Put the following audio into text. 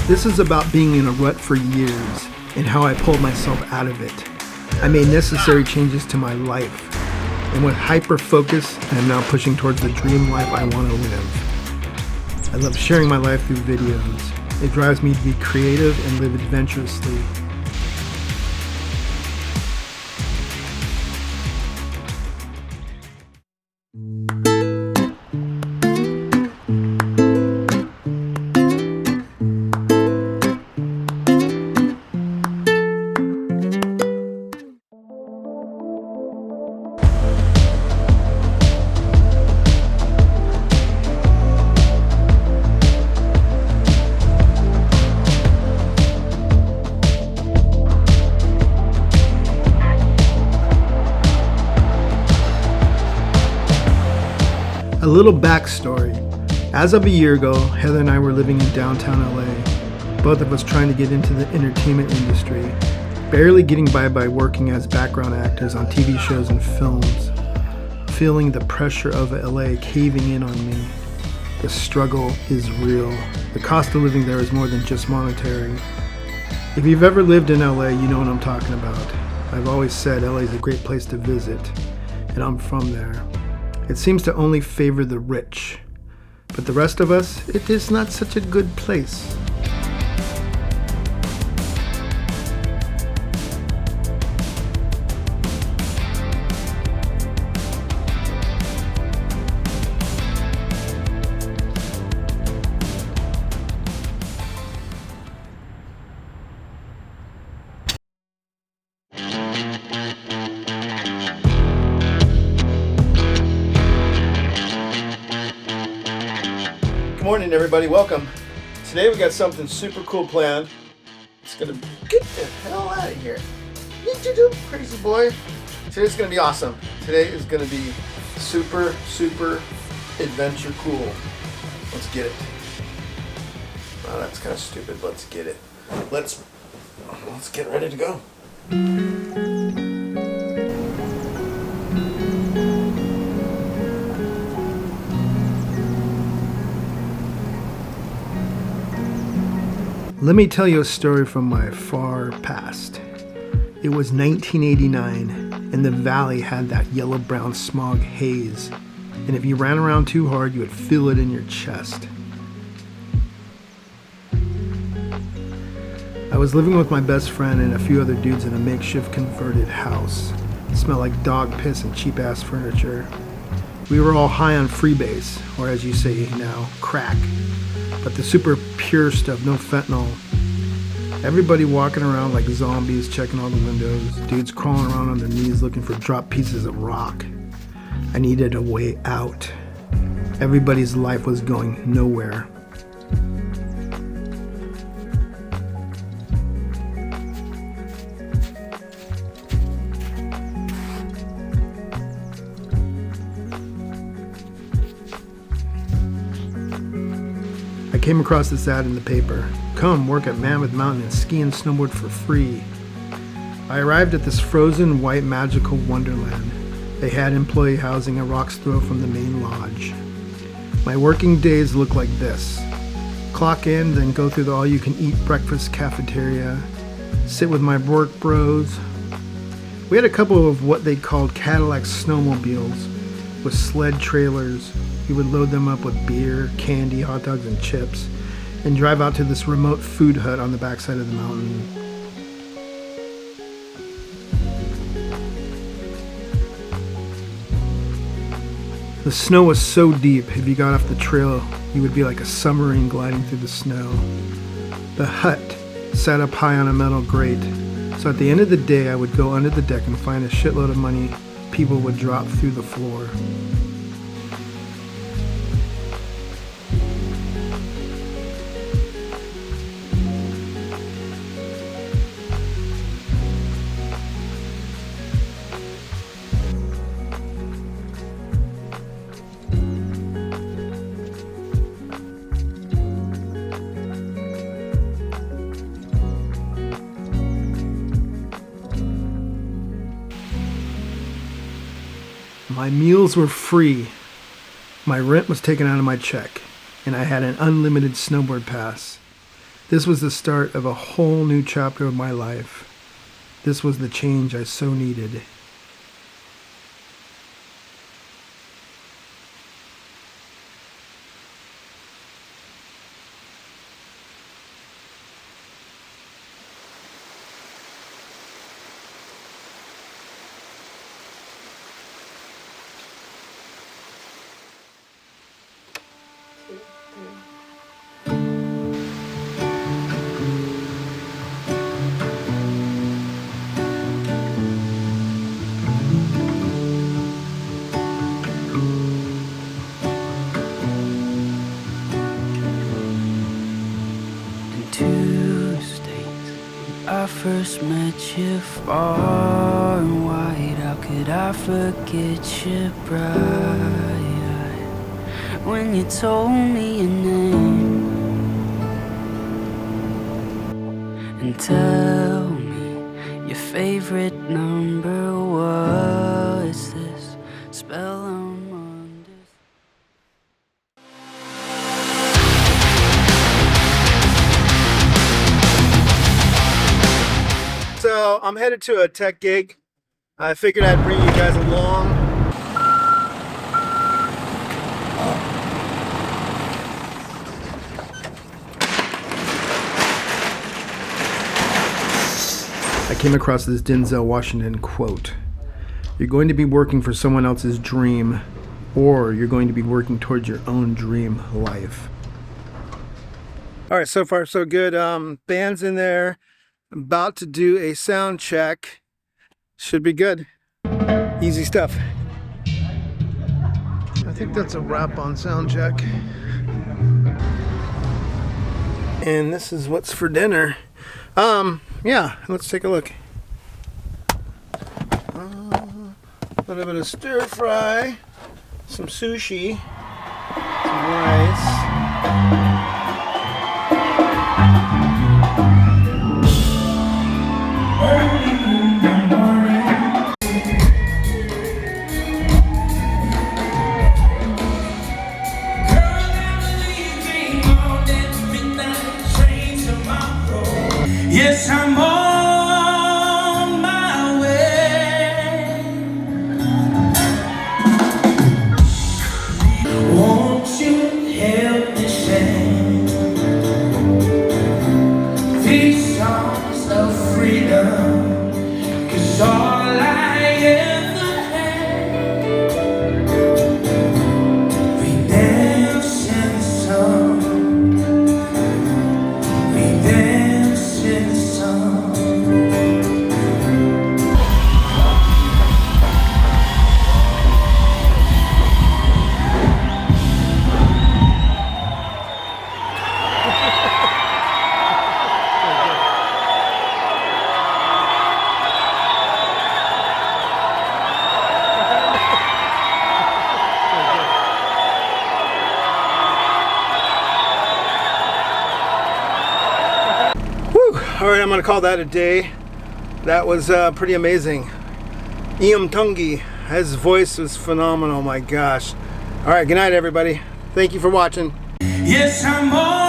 This is about being in a rut for years and how I pulled myself out of it. I made necessary changes to my life, and with hyper focus, I am now pushing towards the dream life I want to live. I love sharing my life through videos. It drives me to be creative and live adventurously. A little backstory. As of a year ago, Heather and I were living in downtown LA, both of us trying to get into the entertainment industry, barely getting by working as background actors on TV shows and films, feeling the pressure of LA caving in on me. The struggle is real. The cost of living there is more than just monetary. If you've ever lived in LA, you know what I'm talking about. I've always said LA is a great place to visit, and I'm from there. It seems to only favor the rich, but the rest of us, it is not such a good place. Good morning, everybody. Welcome. Today we got something super cool planned. It's gonna get the hell out of here. What you do, crazy boy? Today's gonna be awesome. Today is gonna be super adventure cool. Let's get it. Oh, that's kind of stupid. Let's get it. Let's get ready to go. Let me tell you a story from my far past. It was 1989, and the valley had that yellow-brown smog haze, and if you ran around too hard, you would feel it in your chest. I was living with my best friend and a few other dudes in a makeshift converted house. It smelled like dog piss and cheap-ass furniture. We were all high on freebase, or as you say now, crack. But the super pure stuff, no fentanyl. Everybody walking around like zombies, checking all the windows. Dudes crawling around on their knees looking for dropped pieces of rock. I needed a way out. Everybody's life was going nowhere. I came across this ad in the paper. Come work at Mammoth Mountain and ski and snowboard for free. I arrived at this frozen white magical wonderland. They had employee housing a rock's throw from the main lodge. My working days look like this. Clock in, then go through the all-you-can-eat breakfast cafeteria. Sit with my work bros. We had a couple of what they called Cadillac snowmobiles with sled trailers. We would load them up with beer, candy, hot dogs, and chips, and drive out to this remote food hut on the backside of the mountain. The snow was so deep, if you got off the trail, you would be like a submarine gliding through the snow. The hut sat up high on a metal grate, so at the end of the day, I would go under the deck and find a shitload of money people would drop through the floor. My meals were free. My rent was taken out of my check, and I had an unlimited snowboard pass. This was the start of a whole new chapter of my life. This was the change I so needed. I first met you far and wide. How could I forget your bright eye when you told me your name? And tell me your favorite number. Was this spell I'm under? So I'm headed to a tech gig. I figured I'd bring you guys along. I came across this Denzel Washington quote. You're going to be working for someone else's dream, or you're going to be working towards your own dream life. All right, so far so good. Band's in there. About to do a sound check. Should be good. Easy stuff. I think that's a wrap on sound check. And this is what's for dinner. Yeah, let's take a look. A little bit of stir fry, some sushi, some rice. Yes, I'm on my way. Won't you help me sing these songs of freedom? 'Cause all I ever had, redemption song, redemption song. All right, I'm gonna call that a day. That was pretty amazing. Iam Tungi, his voice was phenomenal, my gosh. All right, good night, everybody. Thank you for watching. Yes, I'm on